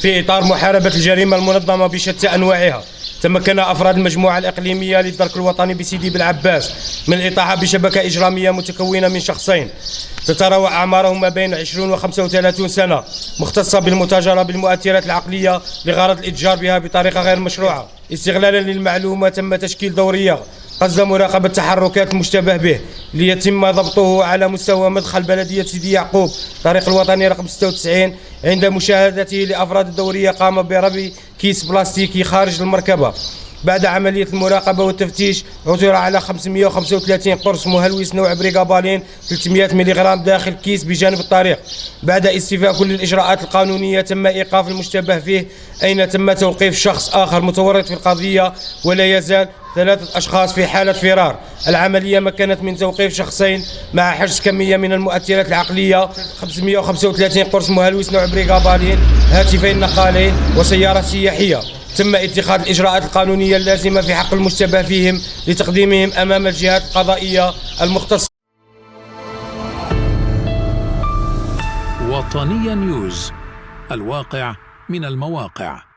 في إطار محاربة الجريمة المنظمة بشتى أنواعها، تمكن أفراد المجموعة الإقليمية للدرك الوطني بسيدي بالعباس من الإطاحة بشبكة إجرامية متكونة من شخصين تتراوح أعمارهم ما بين 20 و 35 سنة، مختصة بالمتاجرة بالمؤثرات العقلية لغرض الإتجار بها بطريقة غير مشروعة. استغلالا للمعلومة تم تشكيل دورية قصد مراقبة تحركات المشتبه به ليتم ضبطه على مستوى مدخل بلدية سيدي يعقوب طريق الوطني رقم 96. عند مشاهدته لأفراد الدورية قام برمي كيس بلاستيكي خارج المركبة. بعد عملية المراقبة والتفتيش عثر على 535 قرص مهلوس نوع بريغابالين 300 ملغ داخل كيس بجانب الطريق. بعد استيفاء كل الإجراءات القانونية تم إيقاف المشتبه فيه، أين تم توقيف شخص آخر متورط في القضية، ولا يزال 3 أشخاص في حالة فرار. العملية مكنت من توقيف شخصين مع حجز كمية من المؤثرات العقلية 535 قرص مهلوس نوع بريغابالين، هاتفين نقالين وسيارة سياحية. تم اتخاذ الإجراءات القانونية اللازمة في حق المشتبه فيهم لتقديمهم أمام الجهات القضائية المختصة. وطنيا نيوز، الواقع من المواقع.